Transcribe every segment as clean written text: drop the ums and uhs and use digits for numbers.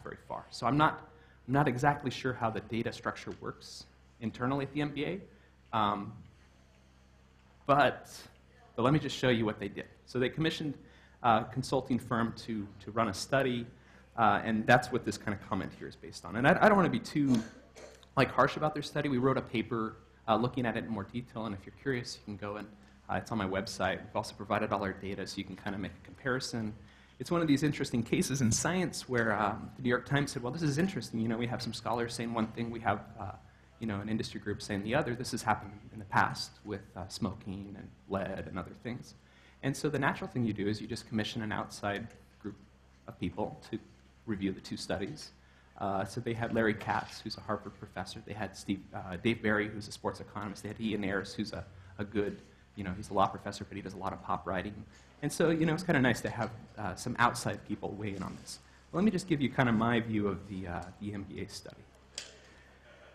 very far. So I'm not exactly sure how the data structure works internally at the MBA, but let me just show you what they did. So they commissioned a consulting firm to run a study, and that's what this kind of comment here is based on. And I don't want to be too harsh about their study. We wrote a paper looking at it in more detail, and if you're curious, you can go and it's on my website. We've also provided all our data so you can kind of make a comparison. It's one of these interesting cases in science where the New York Times said, well, this is interesting. You know, we have some scholars saying one thing, we have an industry group saying the other. This has happened in the past with smoking and lead and other things. And so the natural thing you do is you just commission an outside group of people to review the two studies. So they had Larry Katz, who's a Harvard professor. They had Dave Barry, who's a sports economist. They had Ian Ayres, who's a good, he's a law professor, but he does a lot of pop writing. And so, it's kind of nice to have some outside people weigh in on this. Well, let me just give you kind of my view of the MBA study.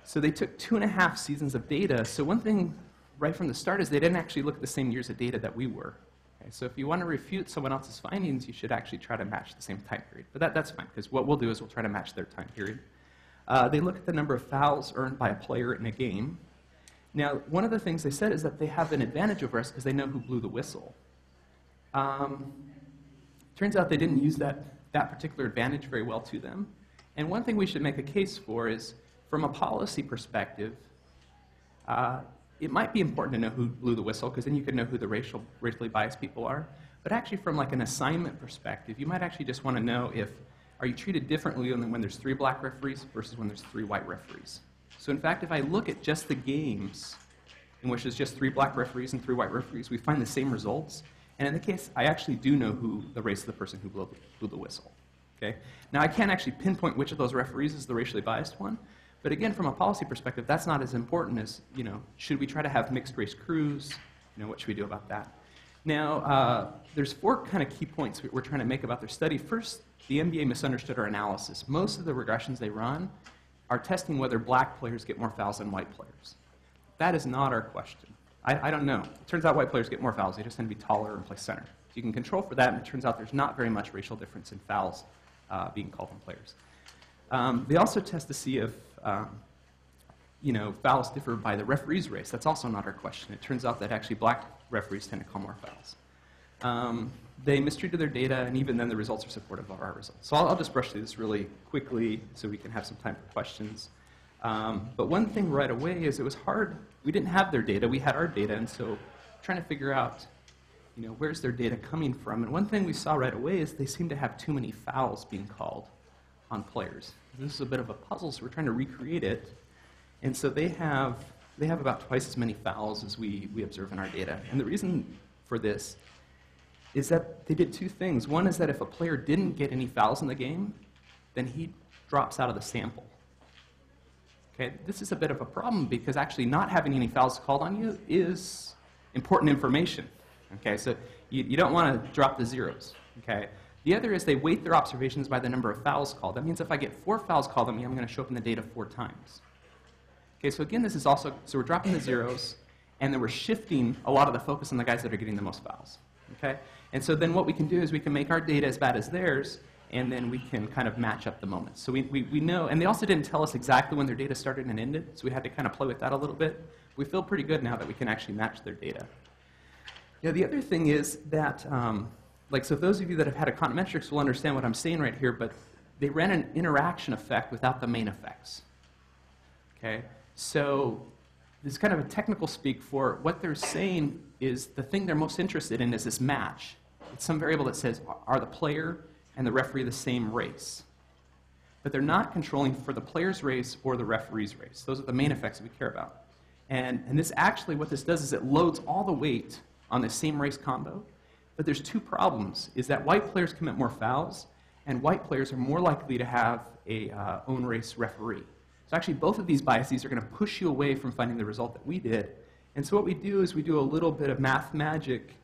So they took 2.5 seasons of data. So one thing right from the start is they didn't actually look at the same years of data that we were. Okay? So if you want to refute someone else's findings, you should actually try to match the same time period. But that's fine, because what we'll do is we'll try to match their time period. They look at the number of fouls earned by a player in a game. Now, one of the things they said is that they have an advantage over us because they know who blew the whistle. Turns out they didn't use that particular advantage very well to them. And one thing we should make a case for is, from a policy perspective, it might be important to know who blew the whistle, because then you could know who the racially biased people are. But actually, from like an assignment perspective, you might actually just want to know are you treated differently when there's 3 black referees versus when there's 3 white referees. So in fact, if I look at just the games in which there's just 3 black referees and 3 white referees, we find the same results. And in the case, I actually do know who the race of the person who blew the whistle. Okay? Now, I can't actually pinpoint which of those referees is the racially biased one. But again, from a policy perspective, that's not as important as, should we try to have mixed race crews? What should we do about that? Now, there's 4 kind of key points we're trying to make about their study. First, the MBA misunderstood our analysis. Most of the regressions they run are testing whether black players get more fouls than white players. That is not our question. I don't know. It turns out white players get more fouls. They just tend to be taller and play center. So you can control for that, and it turns out there's not very much racial difference in fouls being called on players. They also test to see if fouls differ by the referee's race. That's also not our question. It turns out that actually black referees tend to call more fouls. They mistreated their data, and even then the results are supportive of our results. So I'll just brush through this really quickly so we can have some time for questions. But one thing right away is it was hard. We didn't have their data. We had our data, and so trying to figure out where's their data coming from. And one thing we saw right away is they seem to have too many fouls being called on players. This is a bit of a puzzle, so we're trying to recreate it. And so they have about twice as many fouls as we observe in our data. And the reason for this is that they did 2 things. One is that if a player didn't get any fouls in the game, then he drops out of the sample. Okay, this is a bit of a problem because actually not having any fouls called on you is important information. Okay, so you don't want to drop the zeros. Okay. The other is they weight their observations by the number of fouls called. That means if I get 4 fouls called on me, I'm going to show up in the data 4 times. Okay, so again, this is also, so we're dropping the zeros, and then we're shifting a lot of the focus on the guys that are getting the most fouls. Okay? And so then what we can do is we can make our data as bad as theirs, and then we can kind of match up the moments. So we know, and they also didn't tell us exactly when their data started and ended, so we had to kind of play with that a little bit. We feel pretty good now that we can actually match their data. The other thing is that, so those of you that have had econometrics will understand what I'm saying right here, but they ran an interaction effect without the main effects. Okay? So this is kind of a technical speak for what they're saying is the thing they're most interested in is this match. It's some variable that says, are the player and the referee the same race? But they're not controlling for the player's race or the referee's race. Those are the main effects that we care about. And this actually, what this does is it loads all the weight on the same race combo. But there's 2 problems, is that white players commit more fouls, and white players are more likely to have a own race referee. So actually, both of these biases are going to push you away from finding the result that we did. And so what we do is we do a little bit of math magic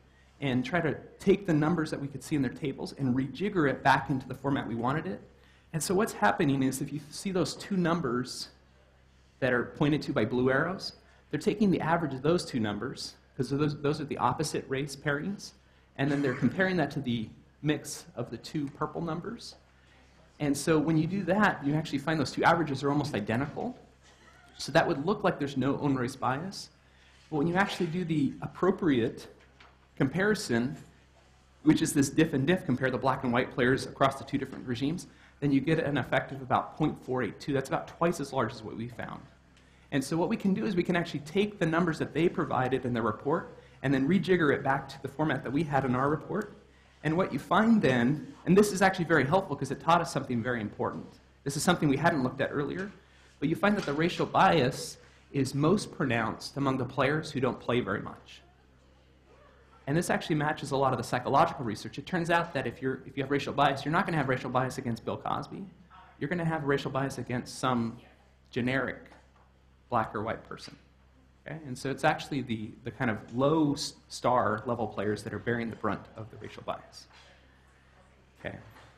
and try to take the numbers that we could see in their tables and rejigger it back into the format we wanted it. And so what's happening is if you see those 2 numbers that are pointed to by blue arrows, they're taking the average of those 2 numbers, because those are the opposite race pairings, and then they're comparing that to the mix of the 2 purple numbers. And so when you do that, you actually find those two averages are almost identical. So that would look like there's no own race bias. But when you actually do the appropriate comparison, which is this diff and diff, compare the black and white players across the two different regimes, then you get an effect of about 0.482. That's about twice as large as what we found. And so what we can do is we can actually take the numbers that they provided in their report and then rejigger it back to the format that we had in our report. And what you find then, and this is actually very helpful because it taught us something very important. This is something we hadn't looked at earlier, but you find that the racial bias is most pronounced among the players who don't play very much. And this actually matches a lot of the psychological research. It turns out that if you have racial bias, you're not going to have racial bias against Bill Cosby. You're going to have racial bias against some generic black or white person. Okay? And so it's actually the kind of low star level players that are bearing the brunt of the racial bias. Okay.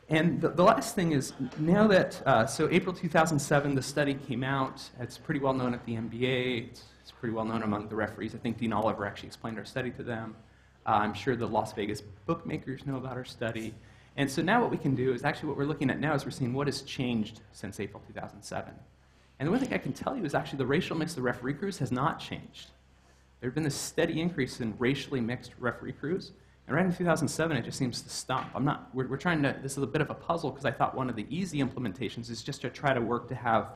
And the last thing is, now that, so April 2007, the study came out. It's pretty well known at the NBA. It's pretty well known among the referees. I think Dean Oliver actually explained our study to them. I'm sure the Las Vegas bookmakers know about our study. And so now what we can do is actually what we're looking at now is we're seeing what has changed since April 2007. And the one thing I can tell you is actually the racial mix of the referee crews has not changed. There have been a steady increase in racially mixed referee crews. And right in 2007, it just seems to stop. We're trying to, this is a bit of a puzzle because I thought one of the easy implementations is just to try to work to have,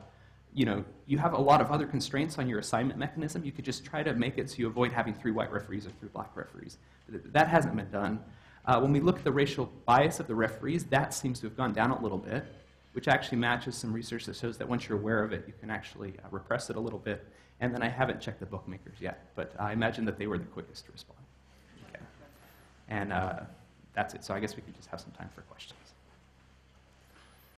you have a lot of other constraints on your assignment mechanism. You could just try to make it so you avoid having 3 white referees or 3 black referees. That hasn't been done. When we look at the racial bias of the referees, that seems to have gone down a little bit, which actually matches some research that shows that once you're aware of it, you can actually repress it a little bit. And then I haven't checked the bookmakers yet, but I imagine that they were the quickest to respond. Okay. And that's it. So I guess we could just have some time for questions.